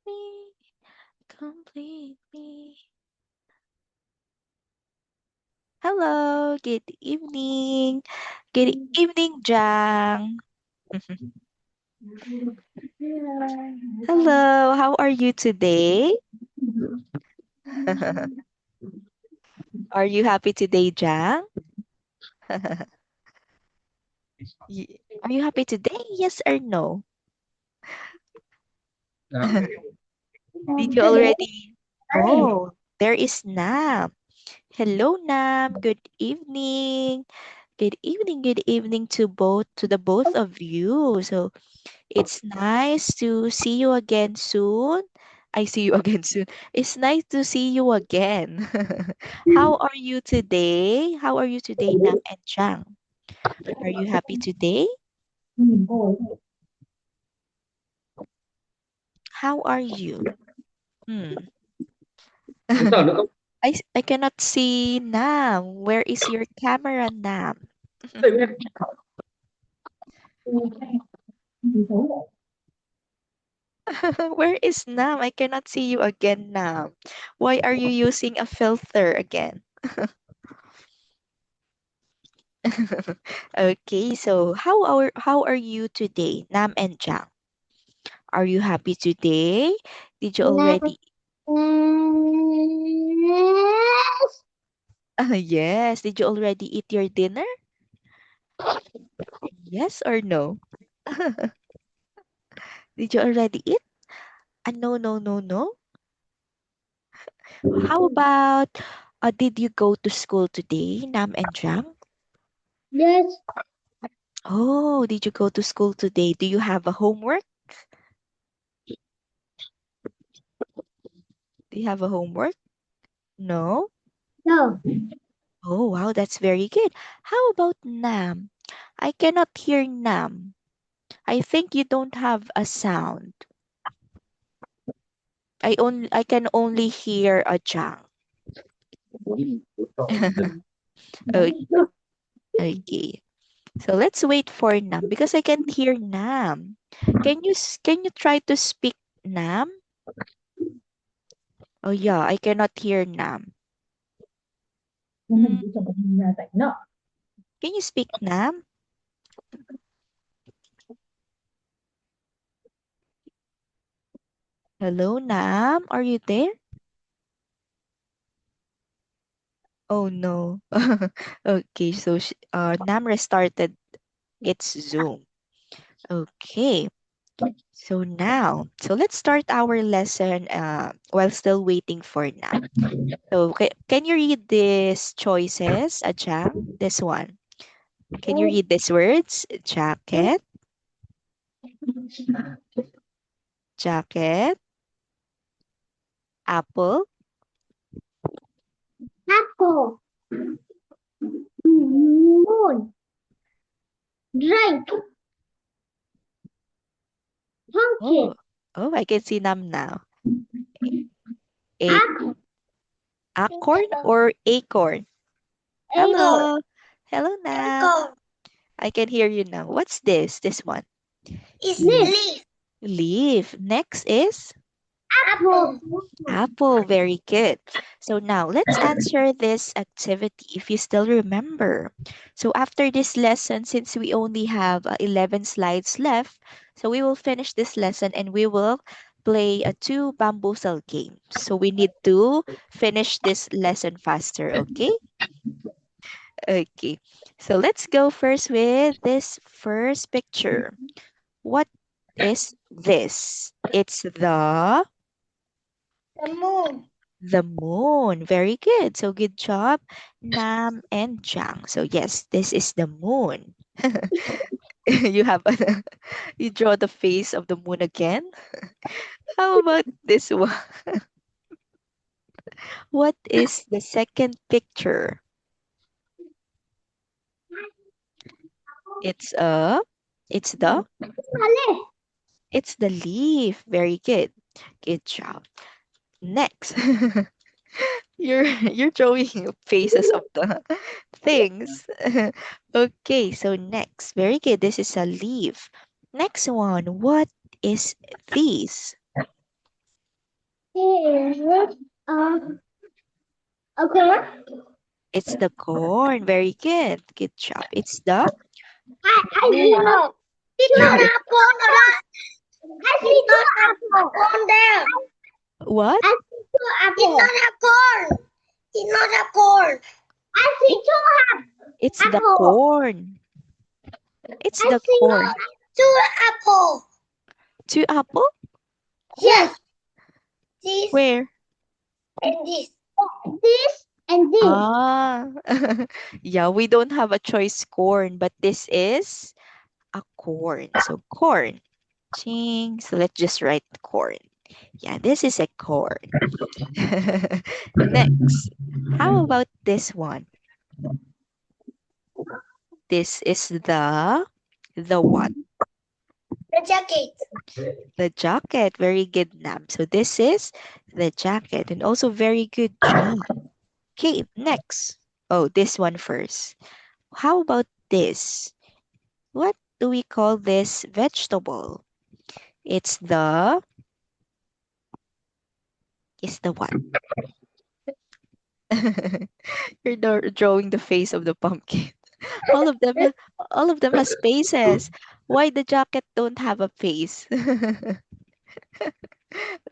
me, complete me. Hello, good evening. Good evening, Jang. Hello, how are you today? Are you happy today, Jang? Are you happy today? Yes or no? Did you already? Oh, there is Nam. Hello, Nam. Good evening. Good evening to the both of you. So it's nice to see you again soon. I see you again soon. It's nice to see you again. How are you today? How are you today, Nam and Chang? Are you happy today? How are you? Hmm. I cannot see Nam. Where is your camera, Nam? Where is Nam? I cannot see you again, Nam. Why are you using a filter again? Okay, so how are you today, Nam and Jang? Are you happy today? Did you already? Yes. Did you already eat your dinner? Yes or no? Did you already eat? No, no, no, no. How about did you go to school today, Nam and Jang? Yes. Oh, did you go to school today? Do you have a homework? Do you have a homework? No? No. Oh, wow, that's very good. How about Nam? I cannot hear Nam. I think you don't have a sound. I can only hear a Jang. Okay. Okay. So let's wait for Nam because I can't hear Nam. Can you try to speak Nam? Oh yeah, I cannot hear Nam. Mm, can you speak Nam? Hello, Nam. Are you there? Oh no. Okay, so Nam restarted its Zoom. Okay. So let's start our lesson while still waiting for Nam. So can you read these choices, Ajang? This one. Can you read these words? Jacket, jacket, apple, Apple. Moon. Drink. oh, Pumpkin. oh, I can see Nam now. A Apple. acorn or acorn? Apple. Hello. Hello, Nam. Apple. I can hear you now. What's this? This one. Is L- leaf. leaf. Next is Apple. apple. Very good. So now let's answer this activity if you still remember. So after this lesson, since we only have 11 slides left, so we will finish this lesson and we will play a two bamboozle game. So we need to finish this lesson faster, okay? Okay. So let's go first with this first picture. What is this? It's The moon. the moon. Very good. So good job, Nam and Jang. So yes, this is the moon. You have you draw the face of the moon again. How about this one? What is the second picture? It's a it's the Alice. it's the leaf. Very good. Good job. Next. You're drawing faces of the things. Okay, so next. Very good. This is a leaf. Next one. What is this? Is okay. It's the corn. Very good. Good job. It's the I see no. It's not apple. I see two apple. Corn there. what? I see two apple. It's not a corn. It's not a corn. I see It's two the apple. corn. It's I the see corn. two apple. Two apple? Yes. This Where? and this. This and this. Ah, yeah, we don't have a choice corn, but this is a corn. So corn. Ching. So let's just write corn. Yeah, this is a corn. Next, how about this one? This is the what? The jacket. The jacket. Very good, Nam. So this is the jacket, and also very good job. Okay, next. Oh, this one first. How about this? What do we call this vegetable? It's the what? You're drawing the face of the pumpkin. All of them, all of them has faces. Why the jacket don't have a face?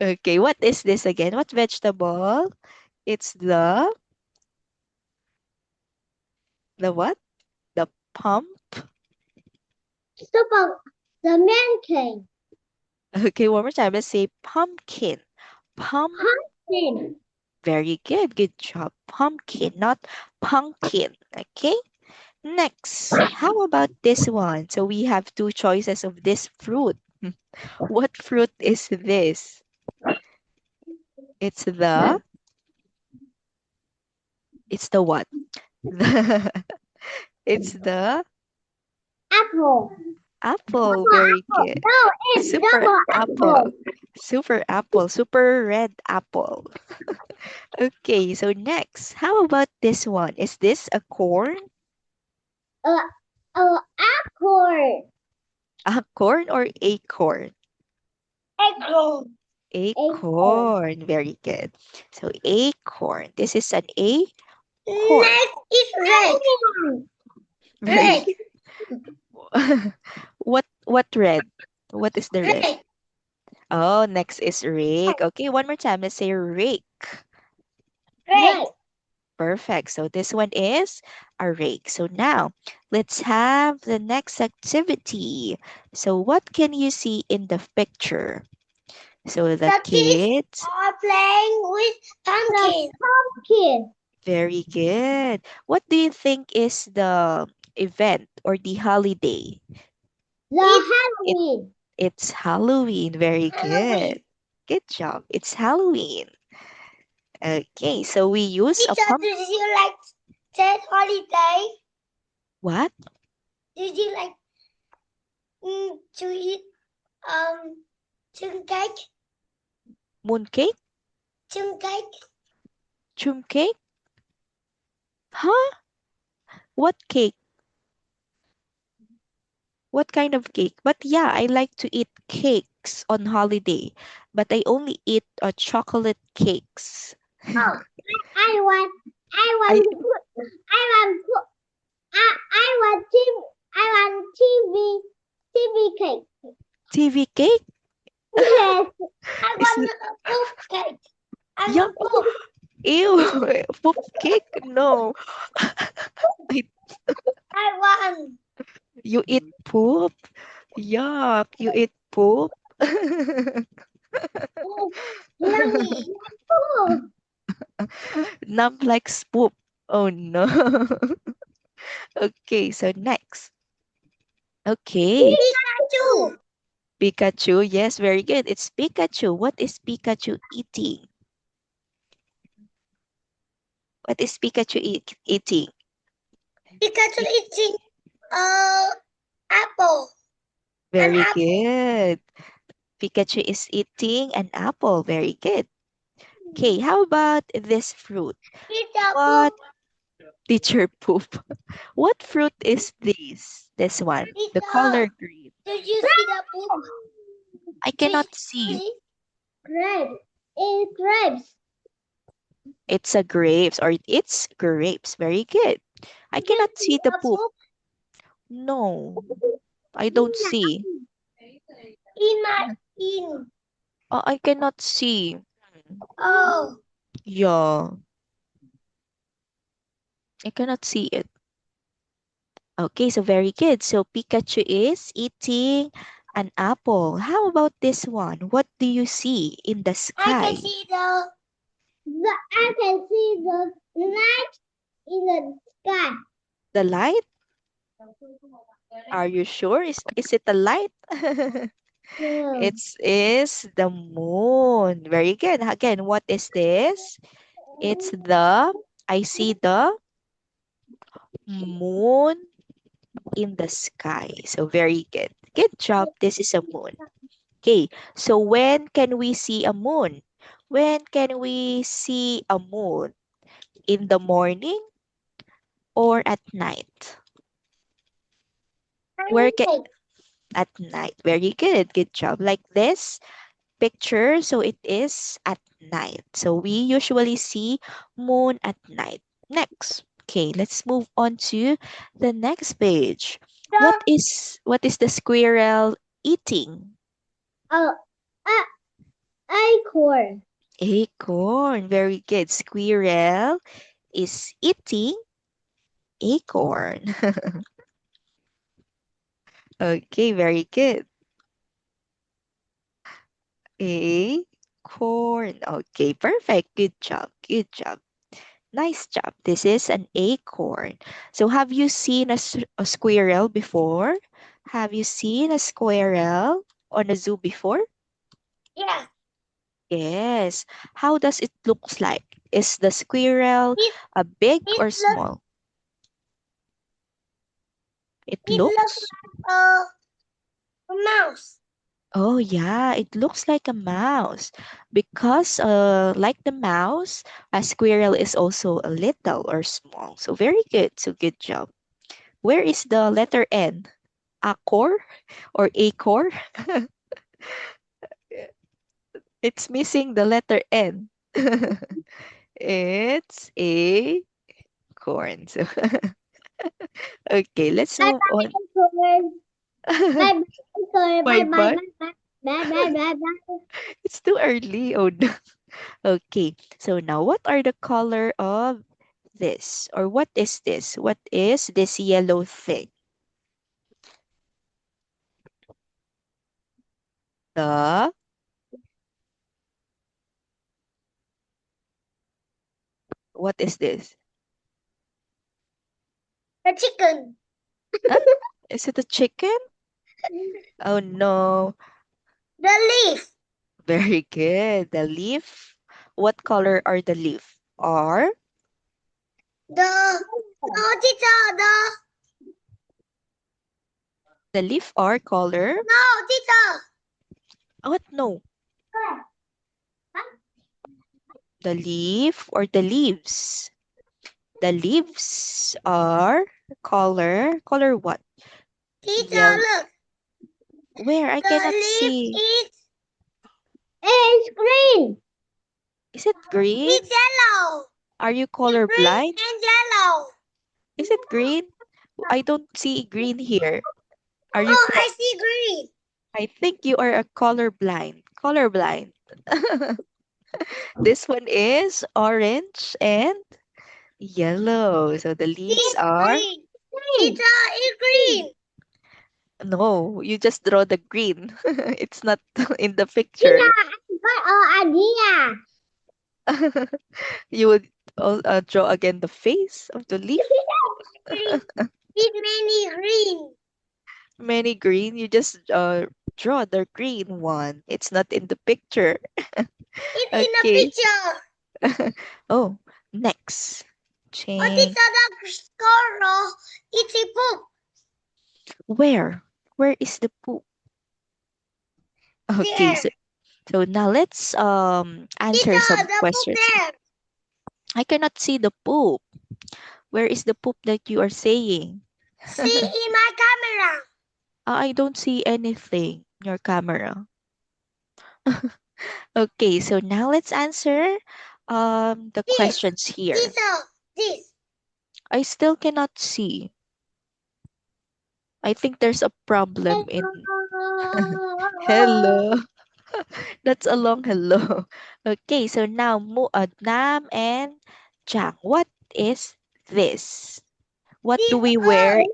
Okay, what is this again? What vegetable? It's the what? The pump. Super. The man came. Okay, one more time. Let's say pumpkin. Pump. Pumpkin. Very good. Good job. Pumpkin, not pumpkin. Okay. Next, how about this one? So we have two choices of this fruit. What fruit is this? It's the what? It's the Apple. apple. Very good. No, it's Super double apple. apple. Super apple. Super red apple. Okay, so next, how about this one? Is this a corn? Uh, acorn. A corn or acorn? Acorn. Acorn. Acorn. Very good. So acorn. This is an acorn. Next is red. Very Red. good. What red? What is the red? Red. Oh, next is rake. Okay, one more time. Let's say rake. Red. Perfect. So this one is a rake. So now let's have the next activity. So what can you see in the picture? So the The kids kids, are playing with pumpkin. Pumpkin. very good. What do you think is the event or the holiday? The Halloween. It's Halloween. Very Halloween. good. Good job. It's Halloween. Okay, so we use a Teacher, pump. did you like that holiday? What? Did you like to eat chung cake? Mooncake? Chung cake? Chum cake? Huh? What cake? What kind of cake? But yeah, I like to eat cakes on holiday, but I only eat chocolate cakes. Oh, I want I TV cake. TV cake? Yes. I Is want a poop cake. I yeah. want poop. Ew, poop cake? No. I want. You eat poop? Yuck, you eat poop? Yummy. Poop. Numb like poop. Oh no. Okay, so next. Okay, Pikachu. Pikachu. Yes, very good. It's Pikachu. What is Pikachu eating? What is Pikachu eating? Pikachu eating apple. Very apple. good. Pikachu is eating an apple. Very good. Okay, how about this fruit? It's a What poop. teacher poop? What fruit is this? This one. It's The color green. Did you see the poop? I cannot see. Red. It grapes. It's a grapes or it's grapes. Very good. I You can cannot see see the a poop. poop No, I don't see. in my in. I cannot see. Oh, Yeah, I cannot see it. Okay, so very good. So Pikachu is eating an apple. How about this one? What do you see in the I can sky? see the I can see the night in the sky. The light? Are you sure? Is it a light? No. It's is the moon. Very good. Again, what is this? It's the I see the moon in the sky. So very good. Good job. This is a moon. Okay, so when can we see a moon? When can we see a moon? In the morning or at night? Where can at night? Very good. Good job. Like this picture, so it is at night. So we usually see moon at night. Next. Okay, let's move on to the next page. The What is the squirrel eating? oh, uh, acorn. Acorn. Very good. Squirrel is eating acorn. Okay, very good. Acorn. Okay, perfect. Good job. Good job. Nice job. This is an acorn. So, have you seen a squirrel before? Have you seen a squirrel on a zoo before? Yeah. Yes. How does it looks like? Is the squirrel It a big it or looks small? It it looks looks. like a mouse. Oh yeah, it looks like a mouse because like the mouse, a squirrel is also a little or small. So very good. So good job. Where is the letter N? Acor or acor? It's missing the letter N. It's a corn. So okay, let's Bye move bye on. acorn. Bye bye acorn. Bye Bye bye bye. bye bye. Bye bye bye bye. It's too early. Oh no. Okay. So now what are the color of this? Or what is this? What is this yellow thing? The what is this? The chicken. Huh? Is it a chicken? Oh no. The leaf. Very good. The leaf. What color are the leaf? Are Teacher, the leaf are color? no, teacher. What? No. The leaf or the leaves? The leaves are color. Color what? Teacher, Yellow. look. Where? I The cannot leaf see. is green. Is it green? It's yellow. Are you It's color green blind? and yellow. Is it green? I don't see green here. Are you Oh, I see green. I think you are a color blind. Color blind. This one is orange and yellow. So the leaves It's are green. Teacher, it's green. no, you just draw the green. It's not in the picture. Teacher, I got an idea. You would draw again the face of the leaf. Green. It's many green. Many green. You just draw the green one. It's not in the picture. It's in the Okay. picture. Oh, next. Oh, Change. teacher, the squirrel. It's a poop. Where? Where is the poop? Okay, There. so now let's answer some Teacher, the poop questions. there. I cannot see the poop. Where is the poop that you are saying? See in my camera. I don't see anything in your camera. Okay, so now let's answer the This. questions here. This. I still cannot see. I think there's a problem in hello. That's a long hello. Okay, so now Nam and Chang. What is this? What do This we wear a in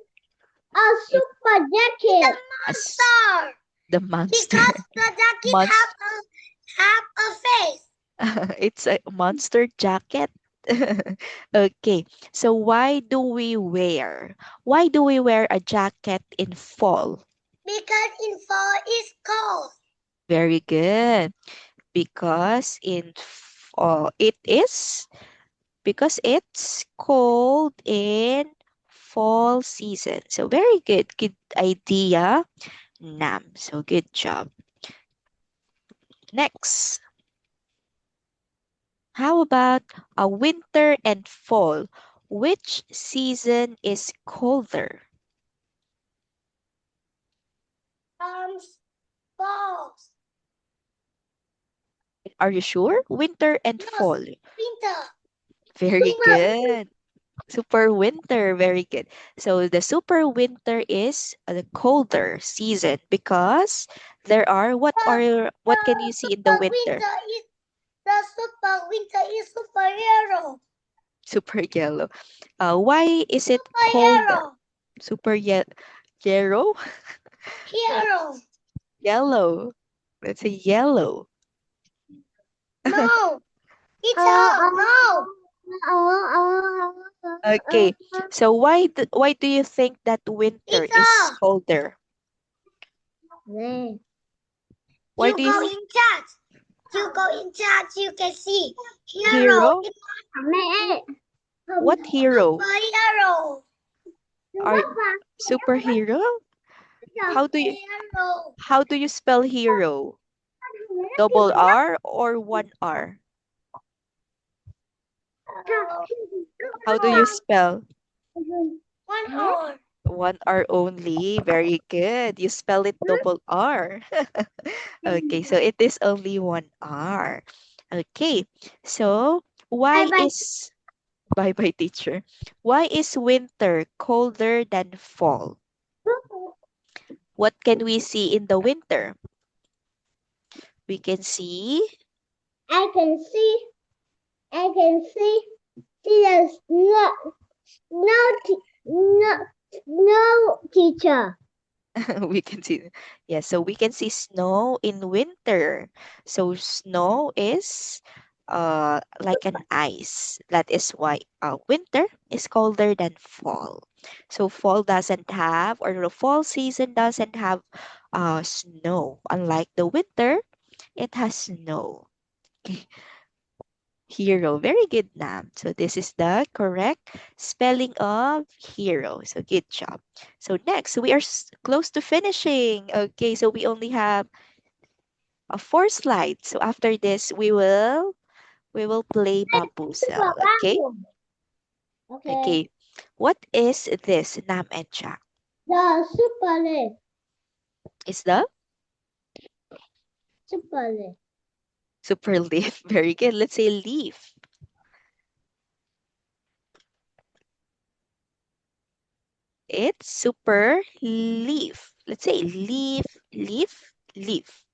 super jacket. as Monster. the monster? Because the jacket Monster. have a face. It's a monster jacket. Okay, so why do we wear a jacket in fall? Because in fall is cold. Very good. Because it is because it's cold in fall season. So very good. Good idea, Nam. So good job. Next, how about a winter and fall? Which season is colder? Um, balls. Are you sure? Winter and Yes, fall. winter. Very Super good. Super winter, very good. So the super winter is the colder season because there are what can you see in the super winter? winter is the super winter is superhero. Super yellow. Why is it colder? Superhero. Super yellow? Hero. Yellow. Let's say yellow. No. It's no. Okay. So why do you think that winter It's is colder? Why you do you go in chat. You go in chat. You can see hero. hero? What hero? Superhero. Are superhero? How do you Superhero. how do you spell hero? Double R or one R? How do you spell? One hour. One R only. Very good. You spell it double R. Okay, so it is only one R. Okay, so Bye why bye. is bye bye teacher? Why is winter colder than fall? What can we see in the winter? We can see I can see. I can see. There's no, no teacher. we can see yes, so we can see snow in winter. So snow is like an ice. That is why winter is colder than fall. So fall doesn't have or the fall season doesn't have snow, unlike the winter it has snow. Hero. Very good, Nam. So this is the correct spelling of hero. So good job. So next, we are close to finishing. Okay, so we only have four slides. So after this, we will play Bamboozle. Okay. Okay. Okay. What is this, Nam and Jack? The super leaf. Is the Super leaf. super leaf? Very good. Let's say leaf. It's super leaf. Let's say leaf, leaf, leaf.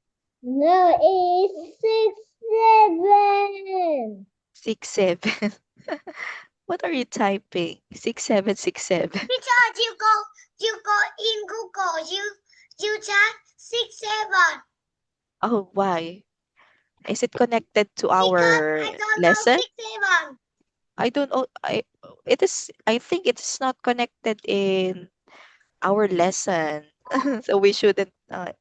No, it's 6, 7. 6, 7. What are you typing? 6767. Because you go in Google, you chat 6, 7. Oh, why? Is it connected to Because our I don't know lesson? 6, 7. I don't know. I think it's not connected in our lesson. So we shouldn't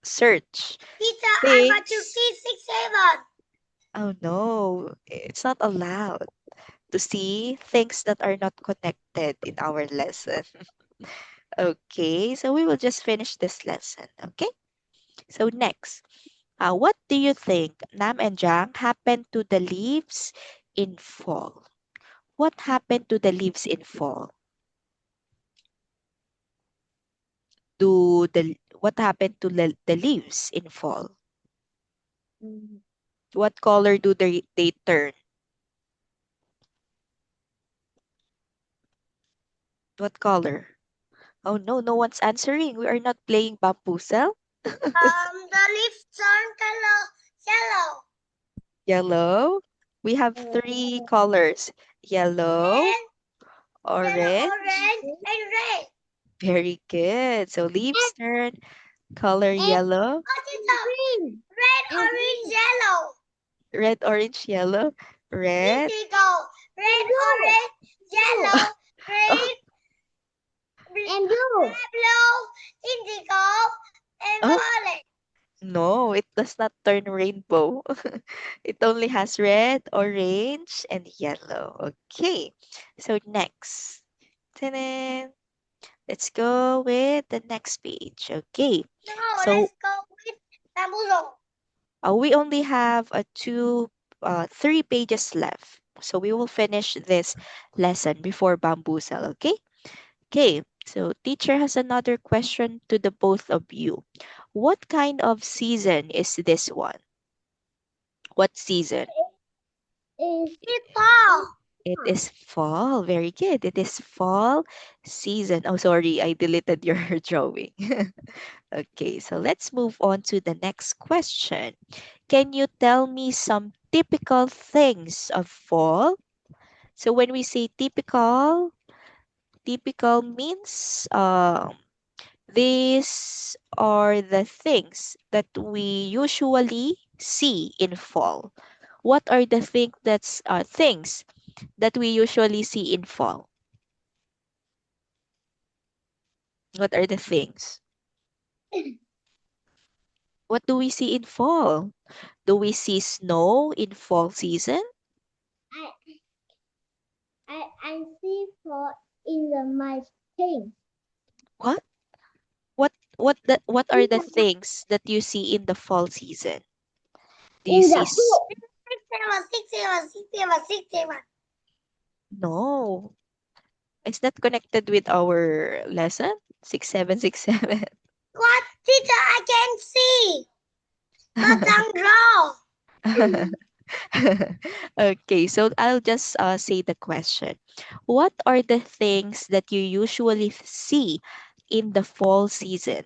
search Teacher, I want to things. see 6, 7. Oh no, it's not allowed to see things that are not connected in our lesson. Okay, so we will just finish this lesson. Okay, so next. What do you think, Nam and Jang, happened to the leaves in fall? What happened to the leaves in fall? What happened to the leaves in fall? What color do they turn? What color? Oh no, no one's answering. We are not playing bamboozle. The leaves turn color yellow. Yellow. We have three colors. Yellow, And yellow, orange. orange, and red. Very good. So leaves turn color And yellow, green. Red, orange, yellow. red, orange, yellow, red. Indigo. Red, orange, yellow, green, and blue. Indigo, and Oh, violet. no, it does not turn rainbow. It only has red, orange, and yellow. Okay. So next. Ta-da. Let's go with the next page. Okay. No, So let's go with bamboozle. we only have three pages left. So we will finish this lesson before bamboozle. Okay. Okay. So teacher has another question to the both of you. What kind of season is this one? What season? It's fall. It is fall. Very good. It is fall season. Oh, sorry, I deleted your drawing. Okay, so let's move on to the next question. Can you tell me some typical things of fall? So when we say typical, typical means these are the things that we usually see in fall. What are the things that we usually see in fall? What are the things? What do we see in fall? Do we see snow in fall season? I see fall in my thing. What? What are the things that you see in the fall season? Do you In see the pool. 6 7 6 7 6 7 6 7. no? It's not connected with our lesson. 6767. What teacher I can see? But I'm draw. Okay, so I'll just say the question. What are the things that you usually see in the fall season?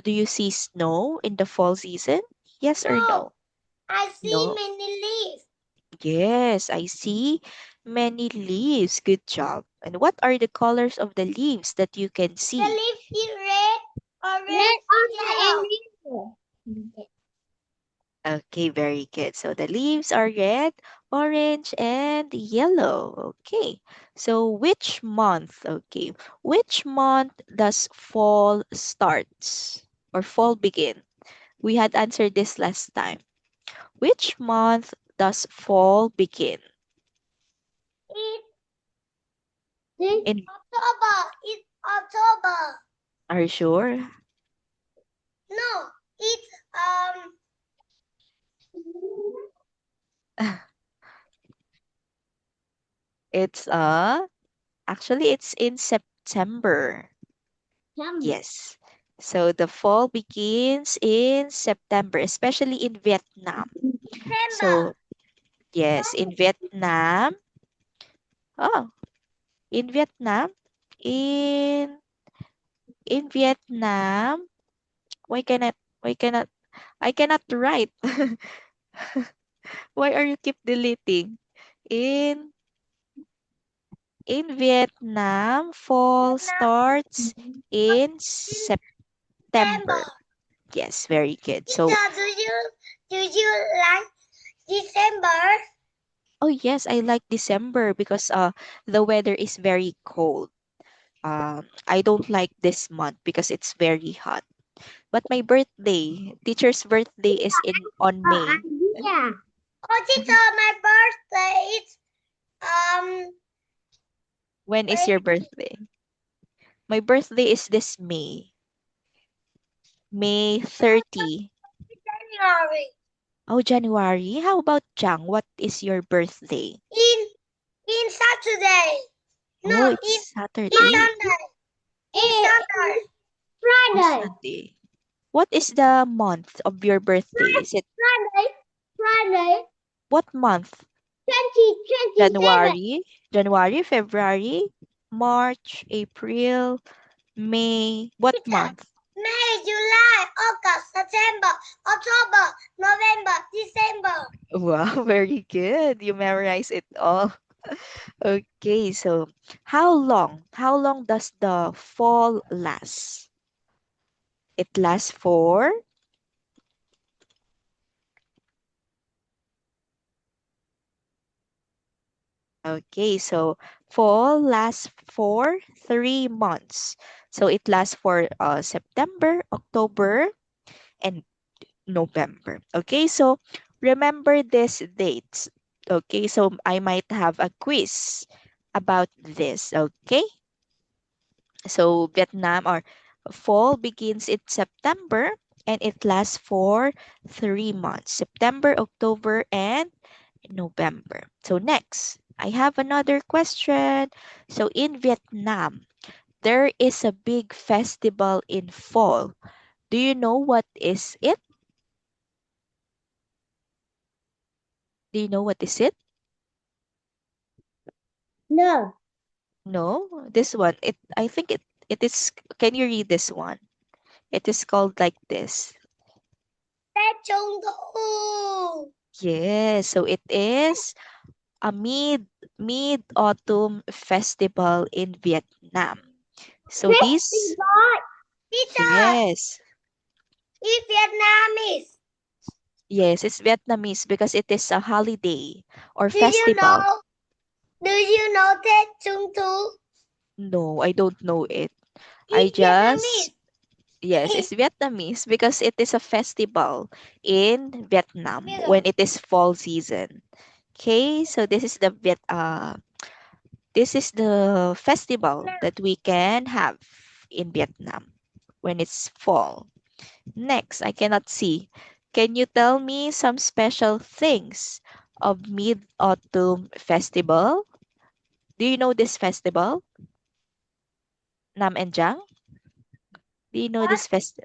Do you see snow in the fall season? Yes or No, no? I see No. many leaves. Yes, I see many leaves. Good job. And what are the colors of the leaves that you can The see? leaves is red, orange, and yellow. Okay, very good. So the leaves are red, orange, and yellow. Okay. So which month? Okay. Which month does fall starts or fall begin? We had answered this last time. Which month does fall begin? It's In October. It's October. Are you sure? No, it's It's actually it's in September. September. Yes. So the fall begins in September, especially in Vietnam. So yes, in Vietnam. Oh, in Vietnam. In in Vietnam. Why cannot why cannot I cannot write? Why are you keep deleting? In in Vietnam, fall starts in September. September. Yes, very good. So, Teacher, do you like December? oh yes, I like December because the weather is very cold. I don't like this month because it's very hot. But my birthday, teacher's birthday is in on Oh, May. idea. Oh, teacher, my birthday is When is your wait, birthday? My birthday is this May. May 30. January. Oh, January. How about Jang? What is your birthday? In Saturday. Oh, No, it's in Saturday. Sunday. In Sunday. Oh, Friday. Sunday. What is the month of your birthday? Is it Friday. Friday, What month? 2027. January, February, March, April, May. What month? May, July, August, September, October, November, December. Wow, very good. You memorize it all. Okay, so how long does the fall last? It lasts for, okay, so fall lasts for 3 months. So it lasts for September, October, and November. Okay, so remember these dates. Okay, so I might have a quiz about this. Okay, so Vietnam or fall begins in September and it lasts for 3 months, September, October, and November. So next, I have another question. So in Vietnam, there is a big festival in fall. Do you know what is it? Do you know what is it? No. No, this one. I think it is. Can you read this one? It is called like this. Tết Trung Thu. Yes, so it is a mid-autumn festival in Vietnam. So this, Festival. Teacher, yes, it's Vietnamese. yes, it's Vietnamese because it is a holiday or Do you festival. know? Do you know Tết Trung Thu? No, I don't know it. I It's just, Vietnamese. yes, it's Vietnamese because it is a festival in Vietnam when it is fall season. Okay, so this is the festival that we can have in Vietnam when it's fall. Next, I cannot see. Can you tell me some special things of Mid-Autumn Festival? Do you know this festival? Nam and Jang? Do you know What this fest?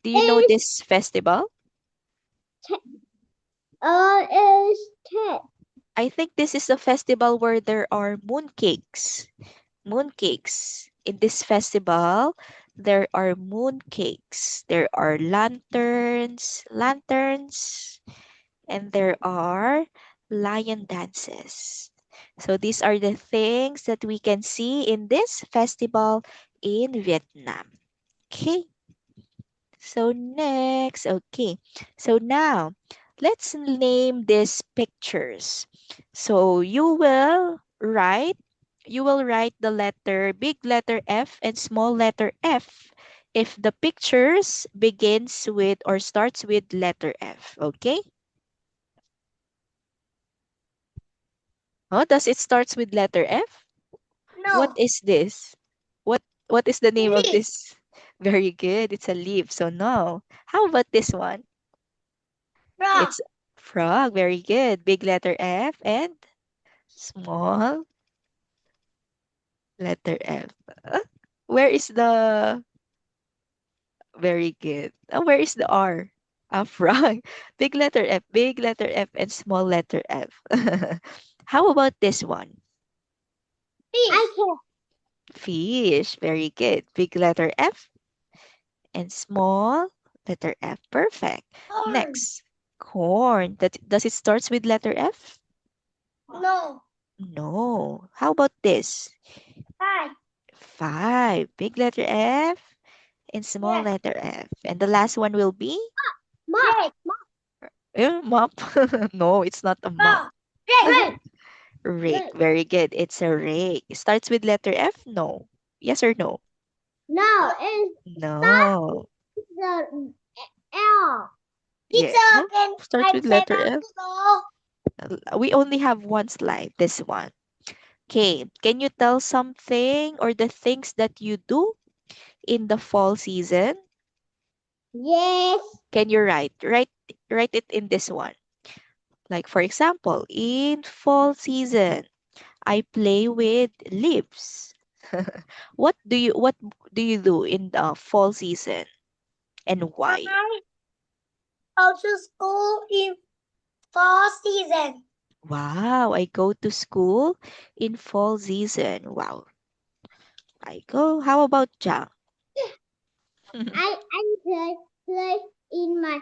Do you know is this festival? is Tết? I think this is a festival where there are mooncakes. Mooncakes. In this festival, there are mooncakes. There are lanterns, and there are lion dances. So these are the things that we can see in this festival in Vietnam. Okay. So next, okay. So now, let's name these pictures. So you will write the letter, big letter F and small letter F if the pictures begins with or starts with letter F, okay? Oh, does it starts with letter F? What No. is this? What what is the name of Leaf. this? Very good. It's a leaf. So no. How about this one? Frog. It's frog. Very good. Big letter F and small letter F. Uh, Where is the very good? Where is the R? A frog. Big letter F and small letter F. How about this one? Fish. I can. Fish. Very good. Big letter F and small letter F. Perfect. Corn. Next, corn. Does it starts with letter F? No. No. How about this? Five. Five. Big letter F and small Yes. letter F. And the last one will be Mop. mop. No, it's not a mop. Mop. Rake. Rake. Rake. Very good. It's a rake. It starts with letter F? No. Yes or no? No, it's No. the L. Yeah. Teacher, No. can Starts I with say letter F. basketball? We only have one slide. This one. Okay. Can you tell something or the things that you do in the fall season? Yes. Can you write it in this one? Like for example, in fall season, I play with leaves. What do you do in the fall season and why? I go to school in Fall season. Wow, I go to school in fall season. Wow, I go. How about Jang? I play in my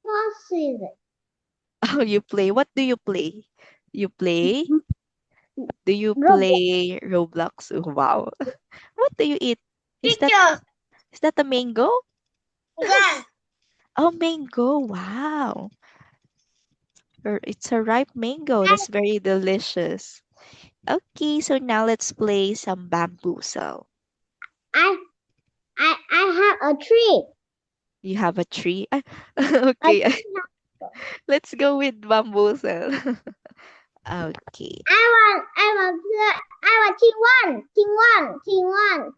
fall season. Oh, you play. What do you play? You play? Do you Robot. play Roblox? Oh, wow. What do you eat? Is that Teacher. is that a mango? Yeah. Oh, mango. Wow. It's a ripe mango. I, That's very delicious. Okay, so now let's play some bamboozle. I I have a tree. You have a tree? Ah, A okay, tree. let's go with bamboozle. Okay. I want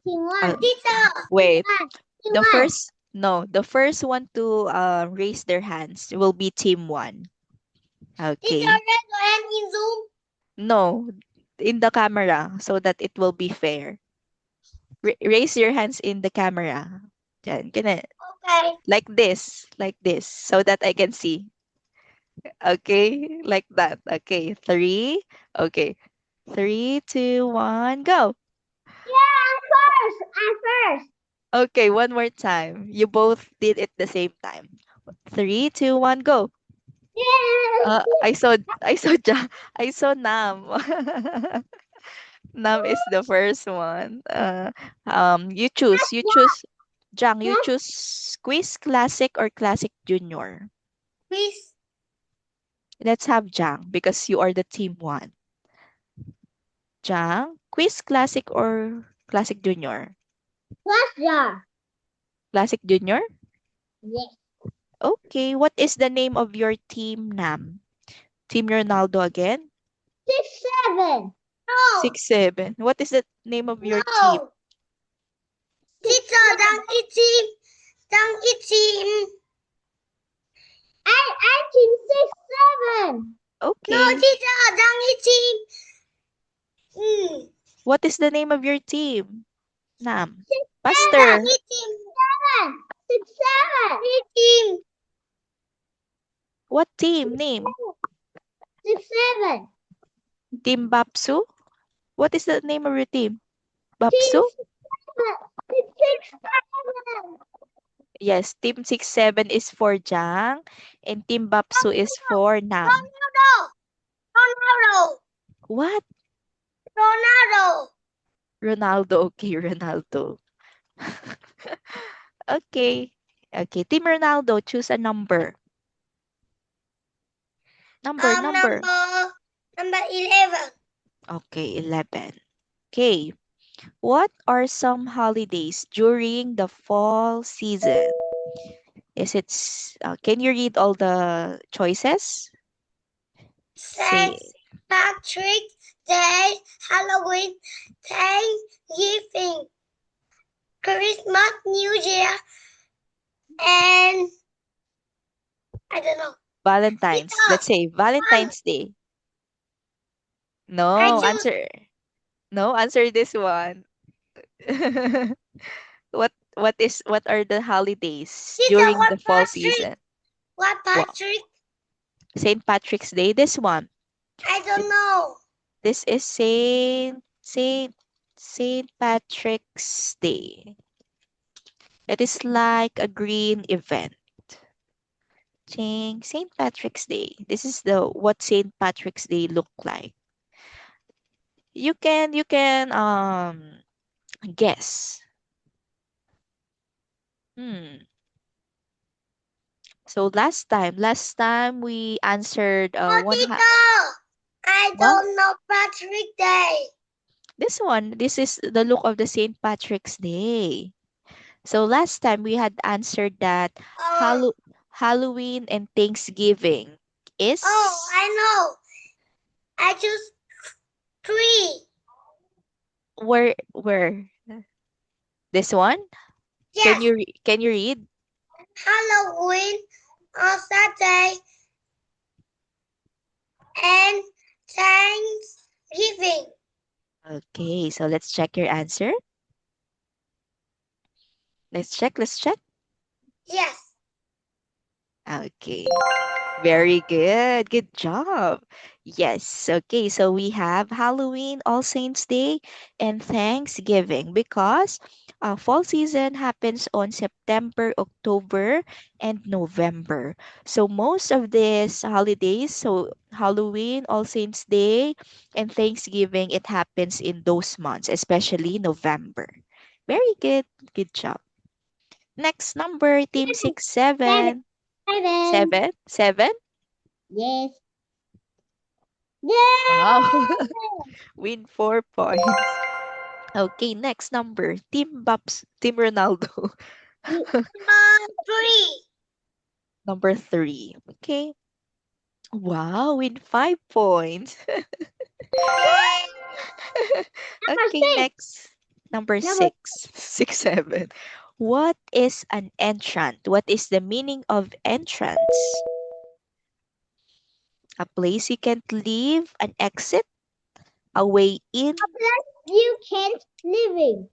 team Uh, one. Teacher. wait. Team The one. first no, the first one to raise their hands will be team one. Teacher, Okay. raise your hand in Zoom. No, in the camera so that it will be fair. Raise your hands in the camera. Yan, Okay. like this, so that I can see. Okay, like that. Okay, three. Okay, three, two, one, go. Yeah, I'm first. Okay, one more time. You both did it the same time. Three, two, one, go. Yeah. I saw I saw Nam. Nam is the first one. You choose. Jang, you Yes, choose quiz classic or classic junior. please. Let's have Jang because you are the team one. Jang, quiz classic or classic junior? Pleasure. Classic junior? Yes. Okay, what is the name of your team, Nam? Team Ronaldo again? 6, 7. No. 6-7. What is the name of your team? No. Teacher, Dang team. I team 6, 7. No, Okay. teacher, Dang team. Hmm. What is the name of your team? Nam. 6, 7. Faster. Team 7. 6, 7. Team. What team name? 6, 7. Team Bapsu? What is the name of your team? Team Bapsu? 6, 7. 6, 7. Yes, Team 6-7 is for Jang and Team Bapsu is for Nam. Ronaldo. Ronaldo. What? Ronaldo. Ronaldo. Okay, Ronaldo. Okay. Okay, Team Ronaldo, choose a number. Number. Number 11. Okay, 11. Okay. What are some holidays during the fall season? Can you read all the choices? St. Say, Patrick's Day, Halloween, Thanksgiving, Christmas, New Year, and I don't know. Valentine's. Teacher, Let's say one. Valentine's Day. I No, choose. answer. No, answer this one. What are the holidays Teacher, during the fall season? What Well, Patrick? St. Patrick's Day, this one. I Th- don't know. This is Saint Patrick's Day. It is like a green event. Saint Patrick's Day. This is the what Saint Patrick's Day look like. You can guess. Hmm. So last time we answered Oh, one teacher, I one don't know Patrick Day. this is the look of the Saint Patrick's Day. So last time we had answered that Oh, Halloween and Thanksgiving is I know. I choose 3. where this one? Yes, Can you read? Halloween on Saturday and Thanksgiving. Okay, so let's check your answer. Let's check. Yes. Okay. Very good. Good job. Yes. Okay. So we have Halloween, All Saints Day, and Thanksgiving because fall season happens on September, October, and November. So most of these holidays, so Halloween, All Saints Day, and Thanksgiving, it happens in those months, especially November. Very good. Good job. Next number, team six, Seven. seven. Seven. Seven? Seven? Yes. Yes. Wow. Win 4 points. Okay, next number. Team Babs, Team Ronaldo. Three. Number 3. Okay. Wow, win 5 points. Number Okay, six. next. Number Number 6. 6, 7. What is an entrant? What is the meaning of entrance? A place you can't leave, an exit, a way in. a place you can't living.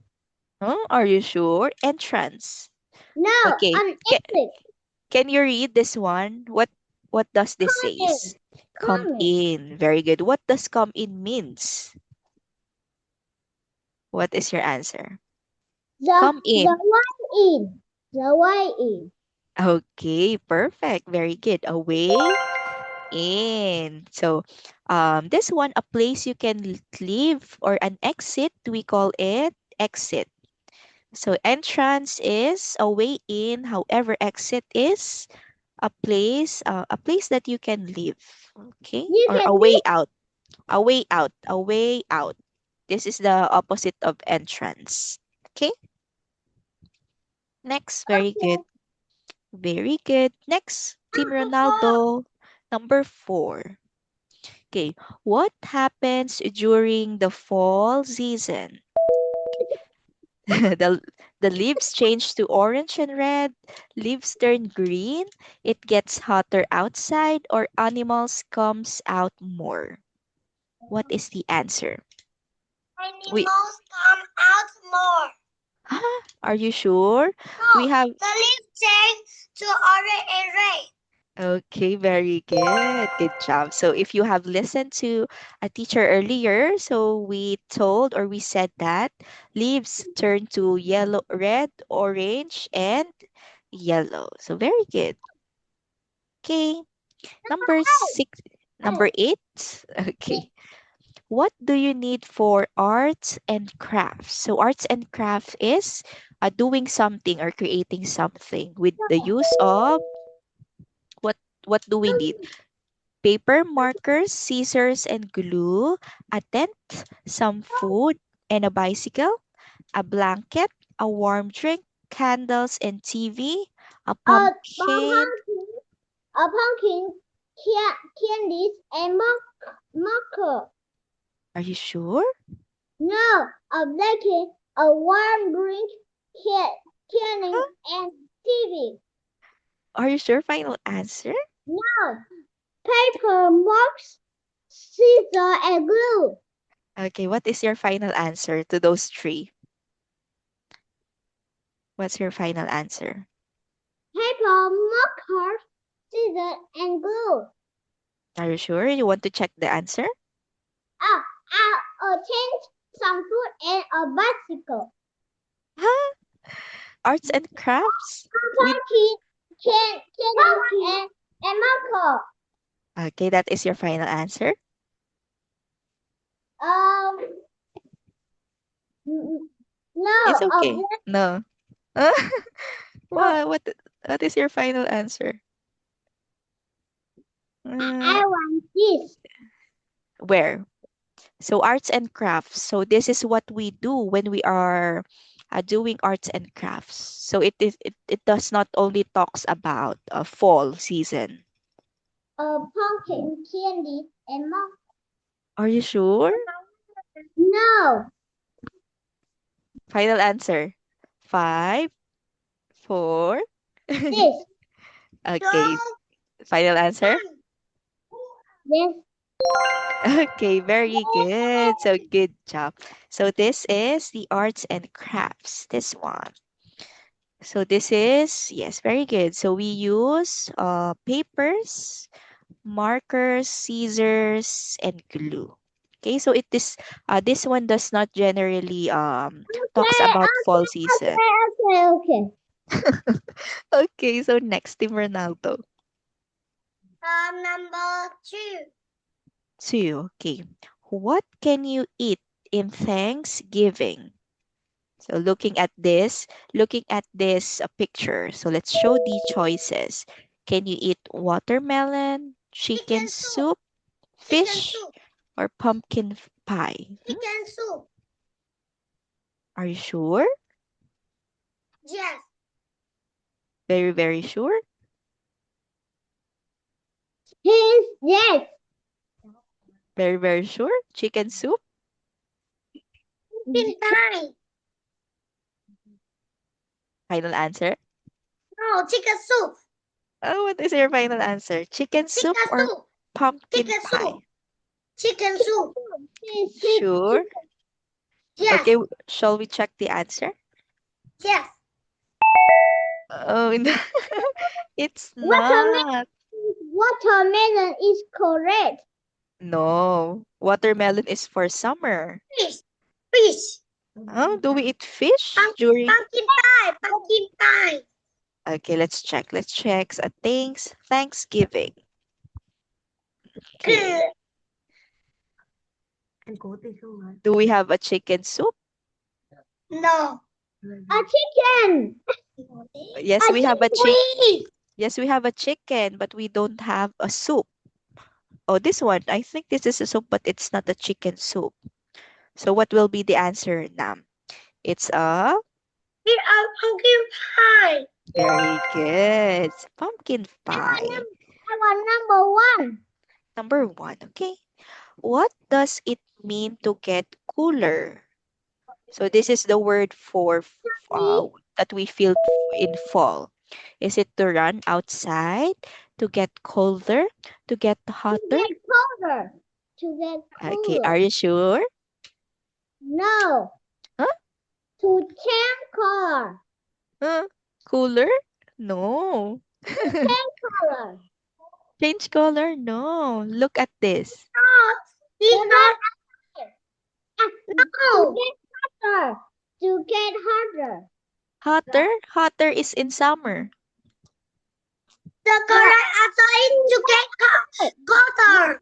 Huh? Are you sure? Entrance. No, Okay. an exit. Can you read this one? What does this Coming. says? Come Coming. in. Very good. What does come in means? What is your answer? Come The in. way in. The way in. Okay, perfect. Very good. Away in. So, this one, a place you can leave or an exit, we call it exit. So, entrance is a way in. However, exit is a place that you can leave. Okay, You or can a way live. out. A way out, a way out. This is the opposite of entrance. Okay, next, very good. Okay. Very good. Next, Team Number four. Ronaldo, number 4. Okay, what happens during the fall season? the, the leaves change to orange and red, leaves turn green, it gets hotter outside, or animals comes out more. What is the answer? We Animals come out more. Huh? Are you sure? We No, have the leaf change to orange and red. Okay, very good. Good job. So if you have listened to a teacher earlier, so we told or we said that leaves turn to yellow, red, orange, and yellow. So very good. Okay. Number six, number Hey, 8. Okay. What do you need for arts and crafts? So arts and craft is doing something or creating something with the use of what what do we need? Paper, markers, scissors, and glue, a tent, some food, and a bicycle, a blanket, a warm drink, candles, and TV, a a pumpkin. pumpkin, candies, and marker. Are you sure? No, a blanket, a warm drink, canning, Huh? and TV. Are you sure? Final answer? No, paper, marks, scissors, and glue. Okay, what is your final answer to those 3? What's your final answer? Paper, marker, scissors, and glue. Are you sure? You want to check the answer? A tent, some food, and a bicycle. Huh? Arts and crafts? A With pumpkin, canning, and marker. Okay, that is your final answer? Um, no, It's a okay. No. no. What is your final answer? Uh, I want this. where? So arts and crafts. So this is what we do when we are doing arts and crafts. So it does not only talks about fall season. A pumpkin, candy, and marker. Are you sure? No, Final answer. 5, 4. this. Okay. Final answer. This. Okay, very good. So good job. So this is the arts and crafts. This one. So this is, yes, very good. So we use papers, markers, scissors, and glue. Okay, so it is this one does not generally talks Okay, about fall okay, season. okay, okay, okay. Okay, so next, Team Ronaldo. Number two. Two. Okay. What can you eat in Thanksgiving? So looking at this picture. So let's show the choices. Can you eat watermelon, chicken Chicken soup. soup, Chicken fish, soup. or pumpkin pie? Chicken soup. Are you sure? Yes. Very, very sure? Yes. Very, very sure? Chicken soup? Pumpkin pie. Final answer? No, chicken soup. Oh, what is your final answer? Chicken soup Chicken or soup. pumpkin Chicken pie? soup. Chicken soup. Sure? Yes. Okay, shall we check the answer? Yes. Oh, no. It's Watermelon. not. Watermelon is correct. No. Watermelon is for summer. Fish. Fish. Oh, do we eat fish during? Pumpkin pie. Pumpkin pie. Okay, let's check. Let's check. Thanksgiving. Okay. Do we have a chicken soup? No. A chicken. Yes, we have a chicken. Chicken. Yes, we have a chicken, but we don't have a soup. Oh, this one. I think this is a soup, but it's not a chicken soup. So what will be the answer, Nam? It's a We are pumpkin pie. very good pumpkin pie. I want number one. Number one. Okay. What does it mean to get cooler? So this is the word for that we feel in fall. Is it to run outside, to get colder, to get hotter? Get colder. To get Okay, cooler. are you sure? No. Huh? To change color. Huh? Cooler? No. Change color. Change color? No. Look at this. No. No. To get hotter. To get hotter. Hotter? Hotter is in summer. The correct answer is to get hotter.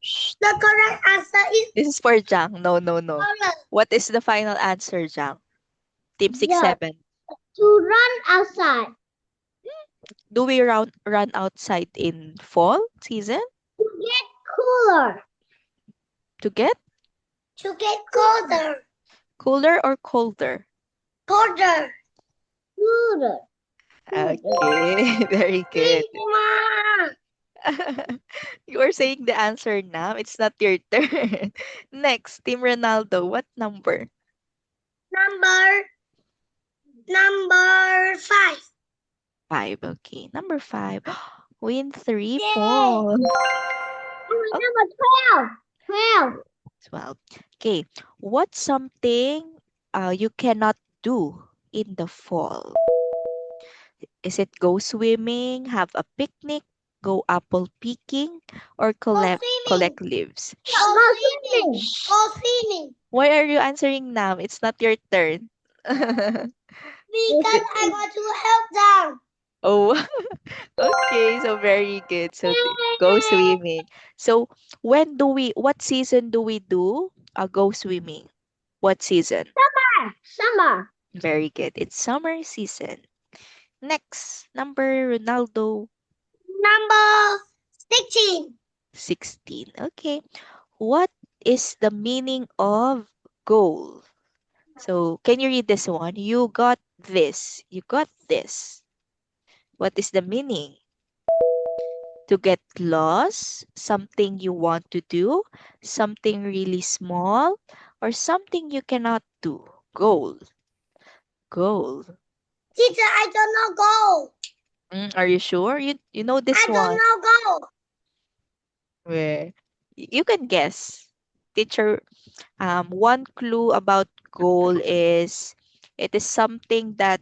Shh. The correct answer is This is for Jang. No, no, no. color. What is the final answer, Jang? Team 6-7. To run outside. Do we run outside in fall season To get cooler. to get To get colder. cooler or colder? Colder. Cooler. Okay, very good. Mama. You are saying the answer now. It's not your turn. Next, Team Ronaldo. What number? Number five. 5. Okay, number 5. Win 3 Yay. fall. Number 12. 12. Okay, what's something you cannot do in the fall? Is it go swimming, have a picnic, go apple picking, or collect leaves? Shh. Go swimming. Shh. Go swimming. Why are you answering now? It's not your turn. Because I want to help them. Oh, okay. So very good. So go swimming. So what season do we do go swimming? What season? Summer. Very good. It's summer season. Next, number Ronaldo. Number 16. 16. Okay. What is the meaning of goal? So, can you read this one? You got this. You got this. What is the meaning? To get lost, something you want to do, something really small, or something you cannot do. Goal. Goal. Teacher, I don't know go. Are you sure? You know this I one? don't know go. Where you can guess. Teacher, one clue about goal is It is something that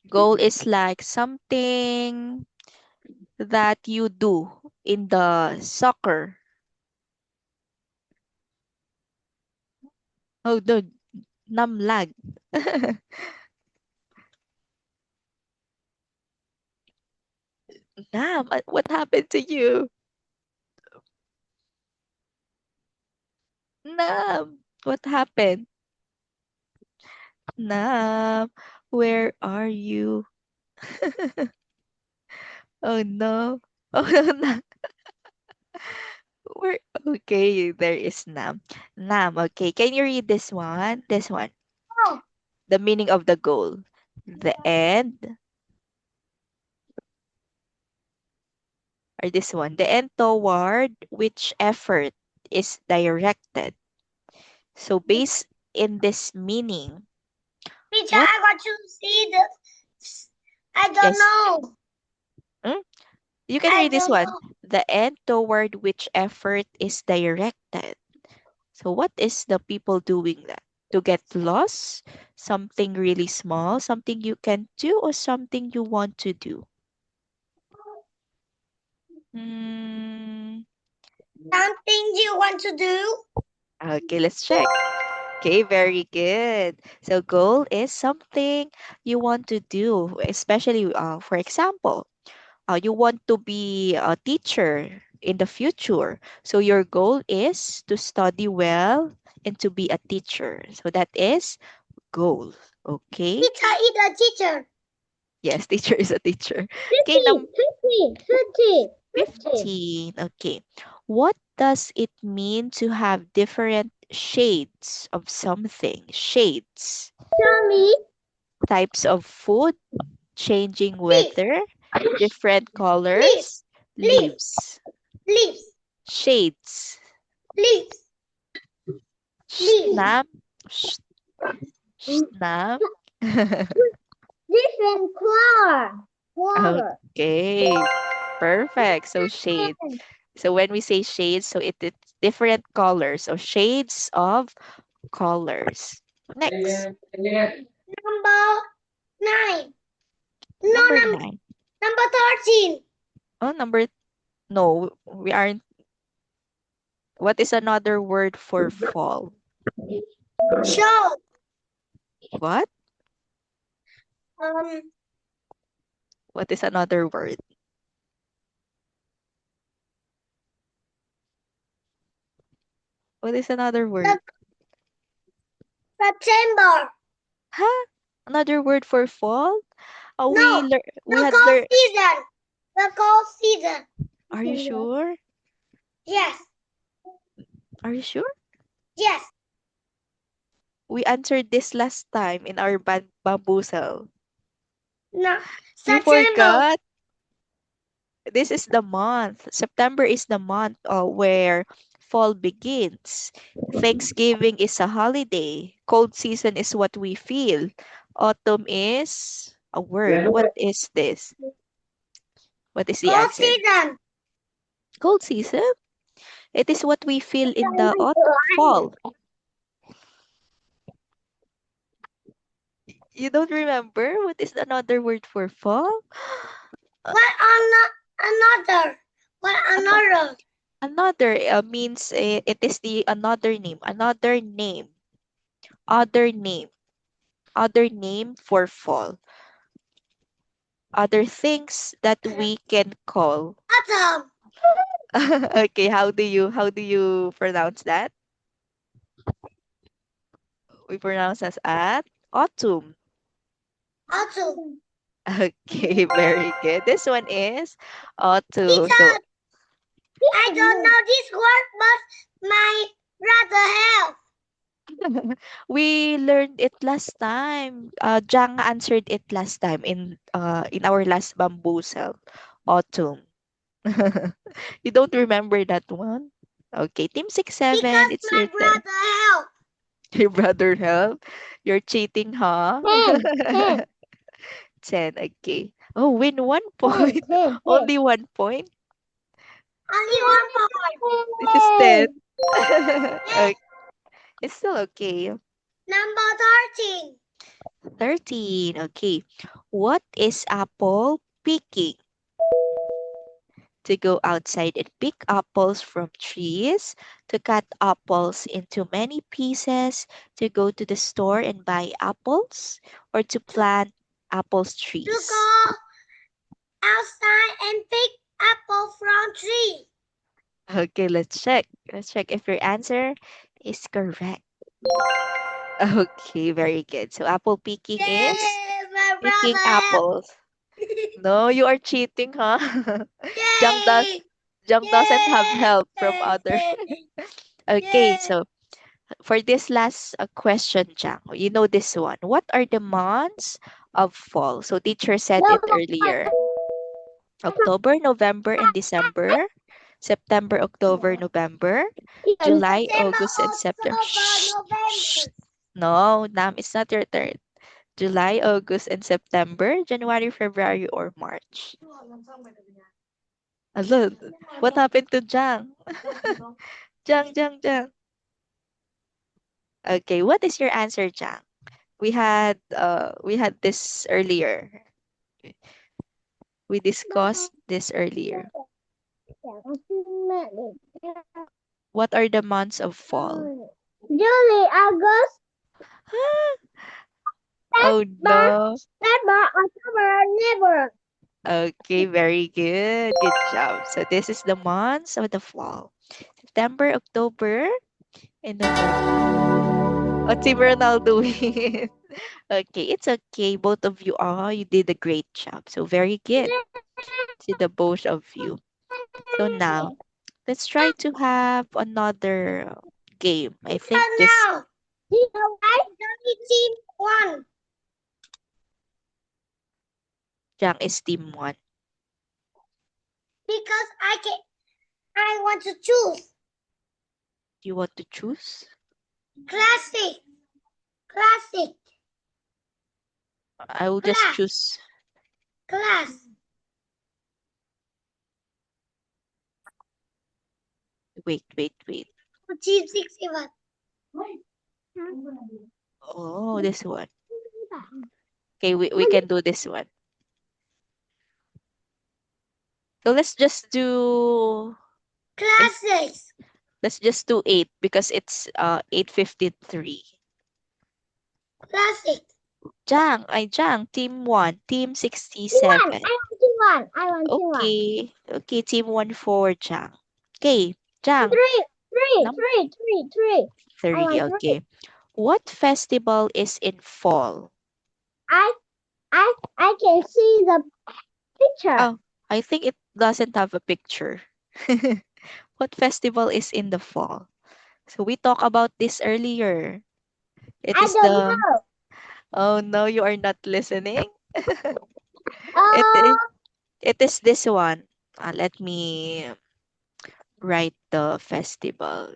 goal is like something that you do in the soccer. Oh, the namlag. Nam, what happened to you? Nam, what happened? Nam, where are you? Oh no. Oh no. Where? Okay, there is Nam. Nam, okay. Can you read this one? This one. Oh, The meaning of the goal. The end, or this one. The end toward which effort is directed. So based in this meaning, teacher, what? I want to see the. I don't Yes. know. Hmm? You can I read this don't one. know. The end toward which effort is directed. So what is the people doing that? To get lost? Something really small, something you can do, or something you want to do? Hmm. Something you want to do? Okay, let's check. Okay, very good. So goal is something you want to do, especially for example, you want to be a teacher in the future. So your goal is to study well and to be a teacher. So that is goal. Okay? Teacher is a teacher. Yes, teacher is a teacher. Okay, 50, 50, 50, 50. 15. Okay. What does it mean to have different shades of something? Shades. Show me. Types of food, changing Leaf, weather, different leaf, colors, leaf, leaves. leaves, Shades. leaves, leaves. Snap. Snap. Different color. Color. Okay. Perfect. So shade. So when we say shades, so it's different colors. So shades of colors. Next. Number 9. No, Number 9. number 13. Oh, no, we aren't. What is another word for fall? Show. What? Um, What is another word? What is another word? September. Huh? Another word for fall? Oh, No, we the had cold learned. season. The cold season. Are you sure? Yes, Are you sure? yes. We answered this last time in our bamboozle. No, You September. forgot? This is the month. September is the month where fall begins. Thanksgiving is a holiday. Cold season is what we feel. Autumn is a word. What is this? What is the Cold answer? season. Cold season? It is what we feel in the fall. You don't remember? What is another word for fall? What another? What Ano- another? Another means it is the other name, other name for fall, other things that we can call. Autumn. Okay, how do you pronounce that? We pronounce as at autumn. Autumn. Okay, very good. This one is autumn. So Teacher, I don't know this word, but my brother have. we learned it last time. Jang answered it last time in our last bamboozle. Autumn. You don't remember that one? Okay, Team 6-7, Because it's my your turn. brother have. Your brother help. You're cheating, huh? 10, 10, 10, okay. Oh, win 1 point. 10, 10, 10. Only 1 point. Only 1 point. This is 10. Okay, it's still okay. Number 13. 13. Okay. What is apple picking? To go outside and pick apples from trees, to cut apples into many pieces, to go to the store and buy apples, or to plant apples To trees. go outside and pick apple from tree. Okay, let's check. Let's check if your answer is correct. Okay, very good. So apple picking is Yay, my picking brother. apples. No, you are cheating, huh? Jang does Yay. Jang doesn't have help from Yay. other. Okay, Yay. so for this last question, Jang, you know this one. What are the months of fall? So teacher said it earlier. October, November, and December. September, October, November. July, September, August, and September. October, Shh, shh. November. No, Nam, it's not your turn. July, August, and September. January, February, or March. Alon, what happened to Jang? Jang. Okay, what is your answer, Jang? We had this earlier. We discussed this earlier. What are the months of fall? July, August, Oh September, no. September, October, November. Okay, very good. Good job. So this is the months of the fall. September, October, and November. Oh, Team Ronaldo win. Okay, it's okay. Both of you are. You did a great job. So very good to the both of you. So now, let's try to have another game. I think this Now, why only team one? Jang is team one. Because I want to choose You want to choose? classic, classic, I will just class, choose. class. Wait. Team 61. Oh, this one. Okay, we can do this one. So Classics. let's just do 8 because it's 8:53. Classic. Jang, team 1, team Team 1. 67. I want team 1. I want team 1. Okay, team 1 for Jang. Okay, Jang, Three, three, number three, three, three. I 3. want 3. Okay. What festival is in fall? I I can see the picture. Oh, I think it doesn't have a picture. What festival is in the fall? So we talked about this earlier. It I is don't the know. Oh no, you are not listening. It Oh, is it is this one. Let me write the festival.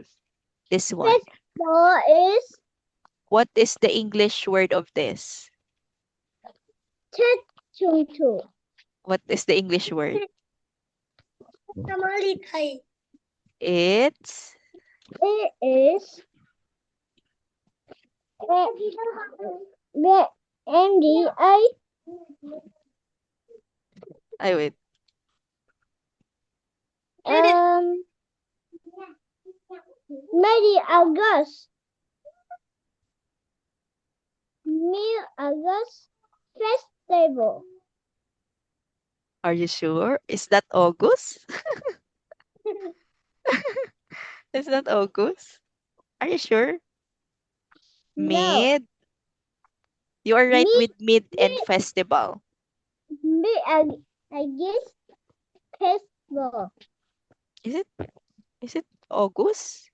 This one. festival is What is the English word of this? Tetutu. What is the English word? Tamalitay. It's It is the NDI I wait. Maybe August. May August festival. Are you sure? Is that August? Is that August? Are you sure? No. Mid. You are right Me, with mid and me, festival. me August festival. Is it is it August?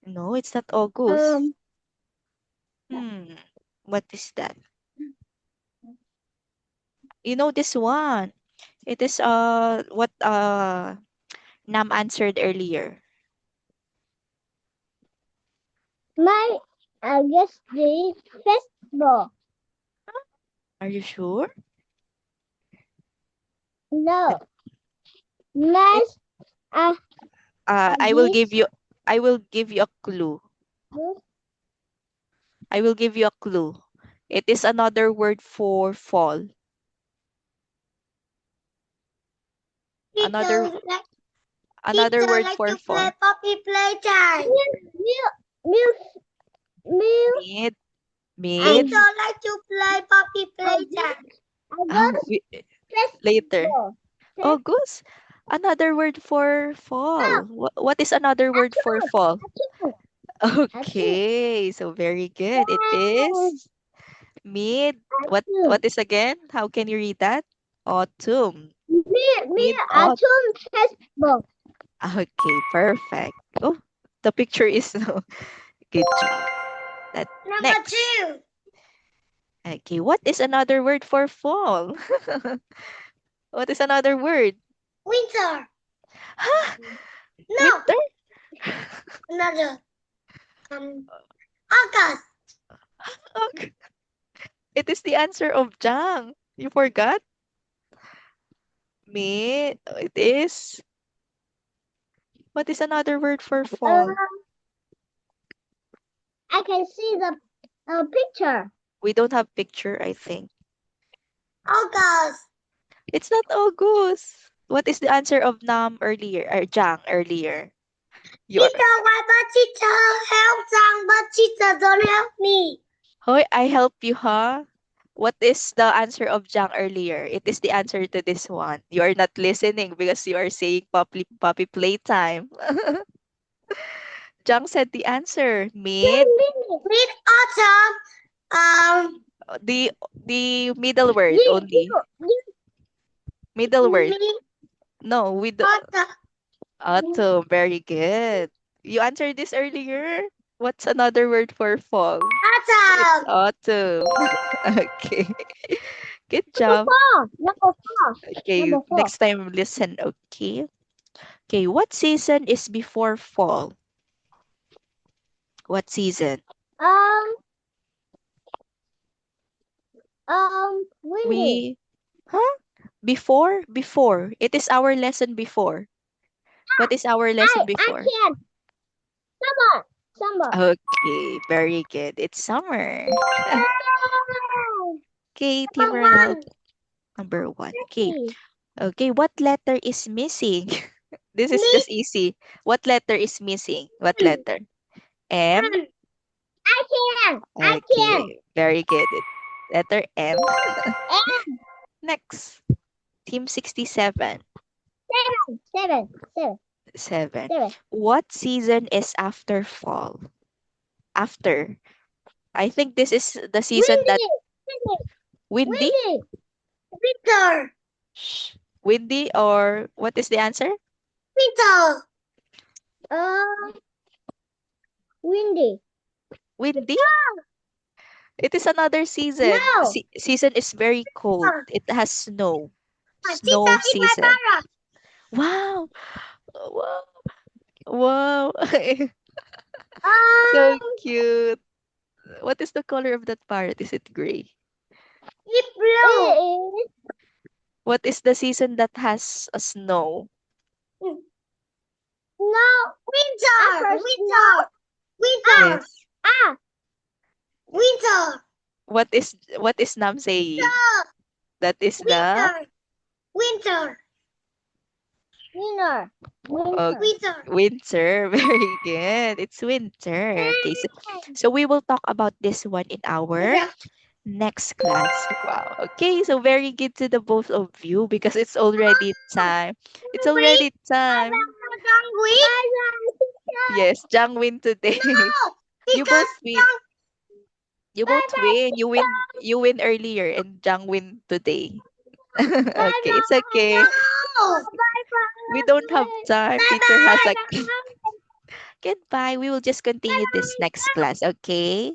No, it's not August. Um, Hmm. What is that? You know this one. It is what Nam answered earlier. my August day festival. Are you sure? No. It, it Nice I will August give you a clue. I will give you a clue. It is another word for fall. Another Teacher, like, another teacher word like for to play fall. puppy playtime. Milk. Mid, mid. Teacher like to play puppy playtime. We- later. August. Another word for fall. What is another word for fall? Okay, so very good. It is mid. What is again? How can you read that? Autumn. Mid autumn. Textbook. Okay, perfect. Oh, the picture is good job. That Number next. 2. Okay, what is another word for fall? What is another word? Winter. Huh? No, Winter? another. August. Okay. It is the answer of Jang. You forgot? May. It is. What is another word for fall? I can see the picture. We don't have picture, I think. August. It's not August. What is the answer of Nam earlier, or Jang earlier? You're. Teacher, why but teacher help Sang, but teacher don't help me. Hoy, I help you, huh? What is the answer of Jang earlier? It is the answer to this one. You are not listening because you are saying puppy playtime. Jang said the answer. Mid autumn. The the middle word only. Middle word. Mid No, with the autumn. autumn. Very good. You answered this earlier. What's another word for fall? It's Autumn. autumn. Okay. Good job. Number 4. Okay, Number 4. next time listen, okay? Okay, what season is before fall? What season? Um, windy. We huh? Before. It is our lesson before. What is our lesson I before? can. Summer. Summer. Okay, very good. It's summer. Okay, Team Number Ronald, 1. number 1. Okay. Let's Okay, what letter is missing? This is see. just easy. What letter is missing? What letter? M? I can. I can. Okay, very good. Letter M. And Next, Team 67. 7. 7. 7. 7. What season is after fall? After. I think this is the season that Windy. Windy. windy? Windy. Winter. Shh. Windy or what is the answer? Winter. Uh, windy. Windy? It is another season. No. Season is very cold. It has snow. Tita Snow in my season. parrot. Wow. Wow. Wow. So Um, cute. What is the color of that parrot? Is it gray? it's blue. What is the season that has a snow? No. Winter. Winter. Winter. Yes. Ah. Winter. What is Nam saying? That is the Winter. Winter. Winter. uh, Winter. winter. Very good. It's winter. Okay, so we will talk about this one in our next class. Wow. Okay, so very good to the both of you because it's already time. It's Wait. already time. Yes, Jang win today. No. You both Because win. You both win. You win earlier and Jang win today. Okay, it's okay. no. We don't have time. Bye Teacher has a bye. goodbye. We will just continue this next class, okay?